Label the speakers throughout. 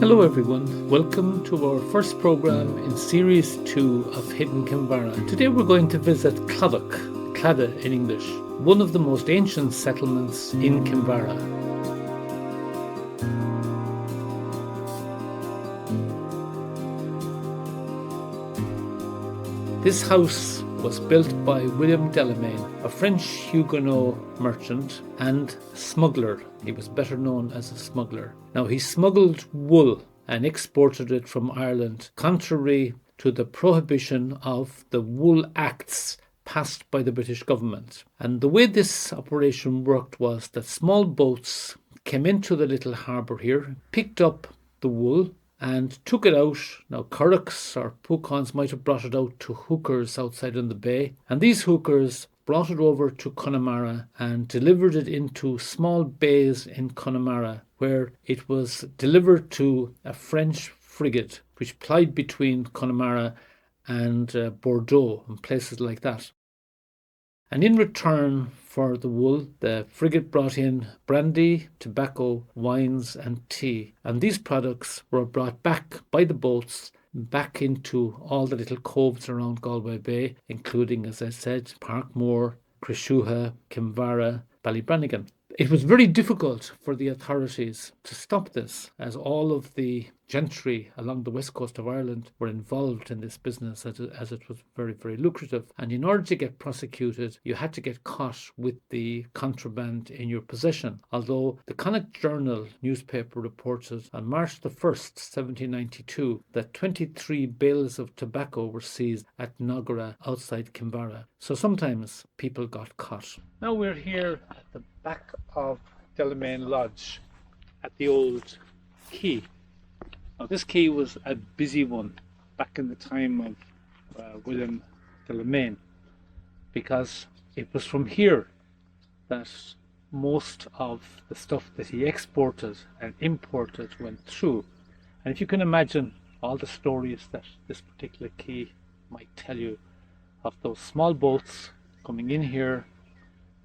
Speaker 1: Hello everyone, welcome to our first programme in Series 2 of Hidden Kinvara. Today we're going to visit Claddagh in English, one of the most ancient settlements in Kinvara. This house was built by William Delamain, a French Huguenot merchant and smuggler. He was better known as a smuggler. Now, he smuggled wool and exported it from Ireland, contrary to the prohibition of the Wool Acts passed by the British government. And the way this operation worked was that small boats came into the little harbour here, picked up the wool, and took it out. Now, currachs or pucons might have brought it out to hookers outside in the bay, and these hookers brought it over to Connemara and delivered it into small bays in Connemara, where it was delivered to a French frigate which plied between Connemara and Bordeaux and places like that. And in return for the wool, the frigate brought in brandy, tobacco, wines and tea. And these products were brought back by the boats back into all the little coves around Galway Bay, including, as I said, Parkmore, Crishuha, Kinvara, Ballybrannigan. It was very difficult for the authorities to stop this, as all of the gentry along the west coast of Ireland were involved in this business, as it was very, very lucrative. And in order to get prosecuted, you had to get caught with the contraband in your possession. Although the Connacht Journal newspaper reported on March the 1st, 1792, that 23 bales of tobacco were seized at Nogara outside Kinvara. So sometimes people got caught. Now we're here at the back of Delamain Lodge at the old quay. Now this quay was a busy one back in the time of William Delamain, because it was from here that most of the stuff that he exported and imported went through. And if you can imagine all the stories that this particular quay might tell you of those small boats coming in here,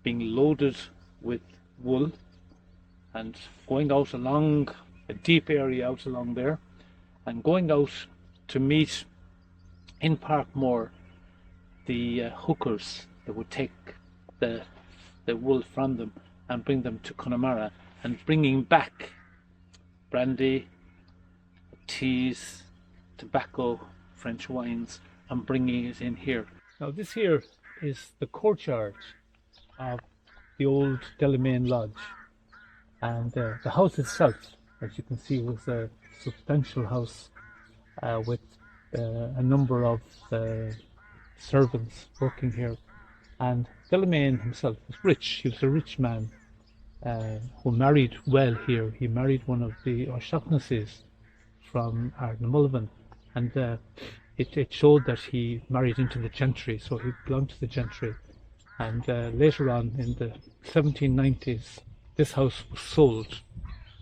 Speaker 1: being loaded with wool and going out along a deep area out along there, and going out to meet in Parkmore the hookers that would take the wool from them and bring them to Connemara, and bringing back brandy, teas, tobacco, French wines, and bringing it in here. Now this here is the courtyard of the old Delamain Lodge, and the house itself, as you can see, was a substantial house with a number of servants working here. And Delamain himself was rich. He was a rich man who married well here. He married one of the O'Shaughnessy's from Ardnamullivan, and it showed that he married into the gentry, so he belonged to the gentry. And later on in the 1790s, this house was sold,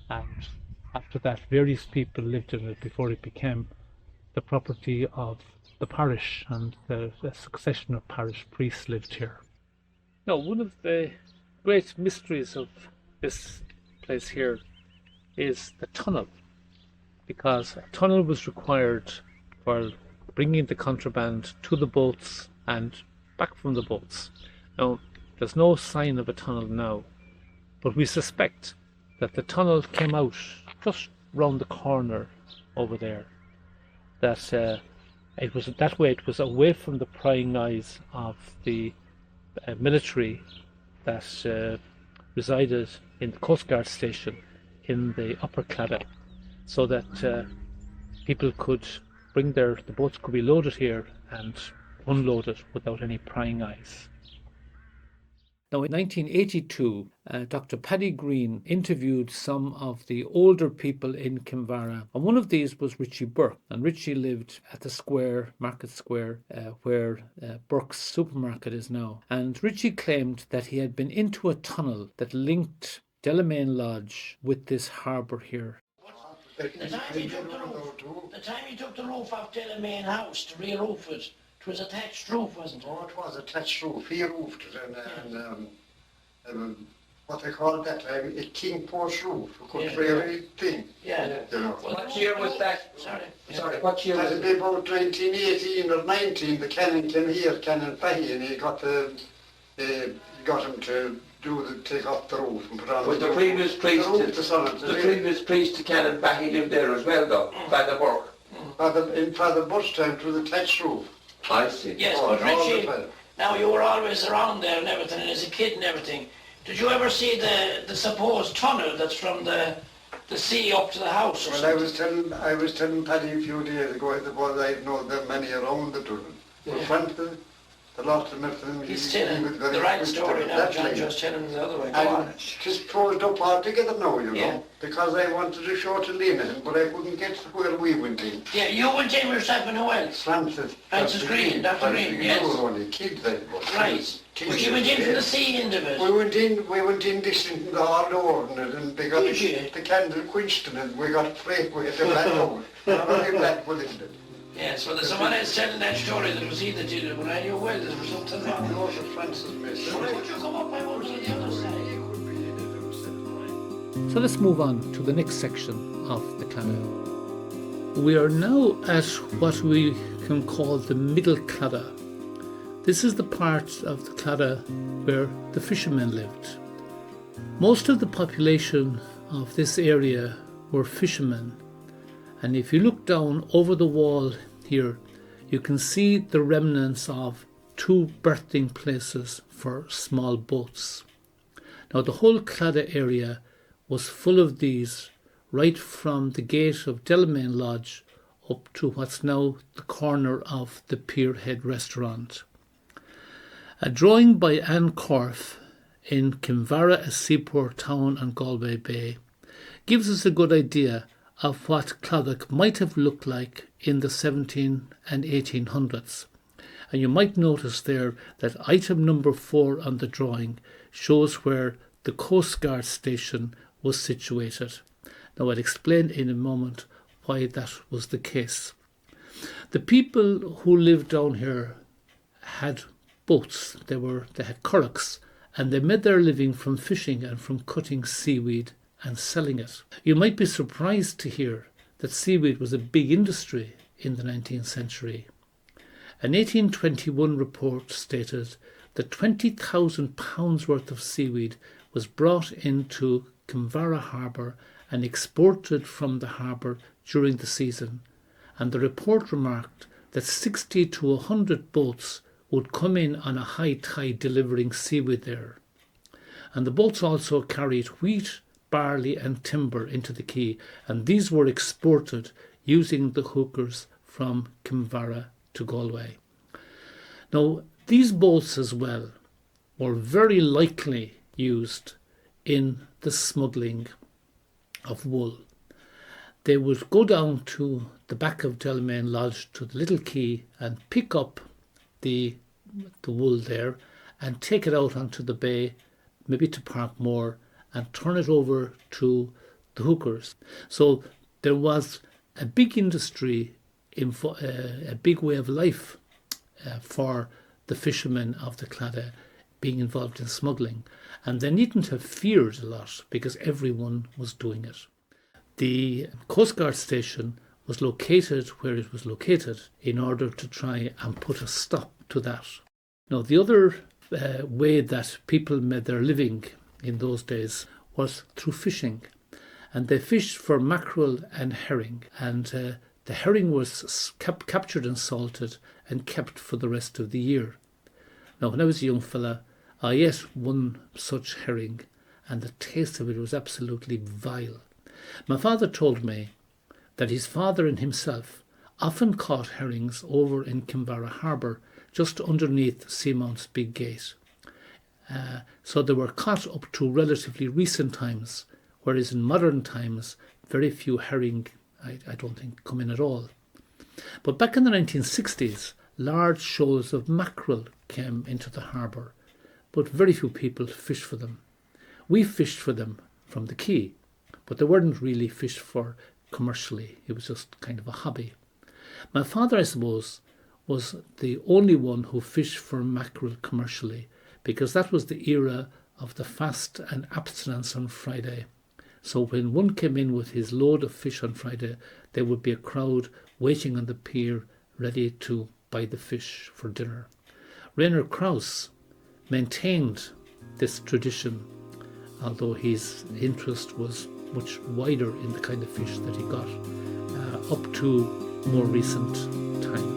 Speaker 1: and after that various people lived in it before it became the property of the parish, and the succession of parish priests lived here. Now, one of the great mysteries of this place here is the tunnel, because a tunnel was required for bringing the contraband to the boats and back from the boats. Now, there's no sign of a tunnel now, but we suspect that the tunnel came out just round the corner over there. That it was that way. It was away from the prying eyes of the military that resided in the Coast Guard station in the Upper Claddagh, so that people could bring the boats could be loaded here and unloaded without any prying eyes. Now, in 1982, Dr. Paddy Green interviewed some of the older people in Kinvara, and one of these was Richie Burke. And Richie lived at the square, Market Square, where Burke's supermarket is now. And Richie claimed that he had been into a tunnel that linked Delamain Lodge with this harbour here.
Speaker 2: The time he took the roof off Delamain house to re-roof it, it was a thatched roof, wasn't it?
Speaker 3: Oh, it was a thatched roof. He roofed it, and what they called that time a king post roof. You could
Speaker 2: Yeah.
Speaker 3: really think.
Speaker 2: Yeah.
Speaker 3: You know.
Speaker 4: What year was that?
Speaker 2: Sorry.
Speaker 4: What year was
Speaker 3: That'd
Speaker 4: it?
Speaker 3: be about 1918 or 19. The canon came here, Canon Fahy, and he got him to take off the roof and put on
Speaker 4: Was the previous priest,
Speaker 3: the
Speaker 4: previous priest to Canon Bahy lived there as well, though? Father Burke.
Speaker 3: in Father Bush time to the thatched roof.
Speaker 4: I see.
Speaker 2: Yes,
Speaker 3: all
Speaker 2: but
Speaker 3: the
Speaker 2: Richie,
Speaker 3: time.
Speaker 2: now you were always around there and everything, and as a kid and everything. Did you ever see the supposed tunnel that's from the sea up to the house or
Speaker 3: Well,
Speaker 2: something?
Speaker 3: I was telling Paddy a few days ago, there was, I know there are many around the tunnel.
Speaker 2: Yeah.
Speaker 3: In front of the lot of them,
Speaker 2: He's telling the right story now, John just telling the other way. Go on.
Speaker 3: And just closed up altogether now, you know,
Speaker 2: Yeah.
Speaker 3: because I wanted to show to Lena, but I couldn't get to where we went in.
Speaker 2: Yeah, you went in yourself and who else?
Speaker 3: Francis
Speaker 2: Green, Dr. Green, yes.
Speaker 3: We were only kids then. But
Speaker 2: Right. But you went in from the sea end of it.
Speaker 3: We went in distant in the hard door and they got
Speaker 2: Did you?
Speaker 3: the candle quenched in it, we got afraid we had to black out. Only black was in it.
Speaker 2: Yes, well, there's someone else telling that story that it was he that did it, but I knew well there was something
Speaker 3: I
Speaker 2: wrong.
Speaker 3: know that Francis missed it.
Speaker 2: Would you come up? I want to the other side.
Speaker 1: So let's move on to the next section of the Claddagh. We are now at what we can call the middle Claddagh. This is the part of the Claddagh where the fishermen lived. Most of the population of this area were fishermen, and if you look down over the wall here, you can see the remnants of two berthing places for small boats. Now the whole Claddagh area was full of these, right from the gate of Delamain Lodge up to what's now the corner of the Pierhead restaurant. A drawing by Anne Corfe in Kinvara, a seaport town on Galway Bay, gives us a good idea of what Claddagh might have looked like in the 17 and 1800s. And you might notice there that item number 4 on the drawing shows where the Coast Guard station was situated. Now I'll explain in a moment why that was the case. The people who lived down here had boats, they had currachs, and they made their living from fishing and from cutting seaweed and selling it. You might be surprised to hear that seaweed was a big industry in the 19th century. An 1821 report stated that £20,000 worth of seaweed was brought into Kinvara harbour and exported from the harbour during the season, and the report remarked that 60 to 100 boats would come in on a high tide delivering seaweed there. And the boats also carried wheat, barley and timber into the quay, and these were exported using the hookers from Kinvara to Galway. Now, these boats as well were very likely used in the smuggling of wool. They would go down to the back of Delamain Lodge to the little quay and pick up the wool there and take it out onto the bay, maybe to Parkmore, and turn it over to the hookers. So there was a big industry, a big way of life for the fishermen of the Claddagh being involved in smuggling. And they needn't have feared a lot because everyone was doing it. The Coast Guard station was located where it was located in order to try and put a stop to that. Now, the other way that people made their living in those days was through fishing, and they fished for mackerel and herring, and the herring was captured and salted and kept for the rest of the year. Now, when I was a young fella, I ate one such herring, and the taste of it was absolutely vile. My father told me that his father and himself often caught herrings over in Kinvara harbour, just underneath Seamount's big gate. So they were caught up to relatively recent times, whereas in modern times, very few herring, I don't think, come in at all. But back in the 1960s, large shoals of mackerel came into the harbour, but very few people fished for them. We fished for them from the quay, but they weren't really fished for commercially. It was just kind of a hobby. My father, I suppose, was the only one who fished for mackerel commercially, because that was the era of the fast and abstinence on Friday. So when one came in with his load of fish on Friday, there would be a crowd waiting on the pier ready to buy the fish for dinner. Rainer Krauss maintained this tradition, although his interest was much wider in the kind of fish that he got up to more recent times.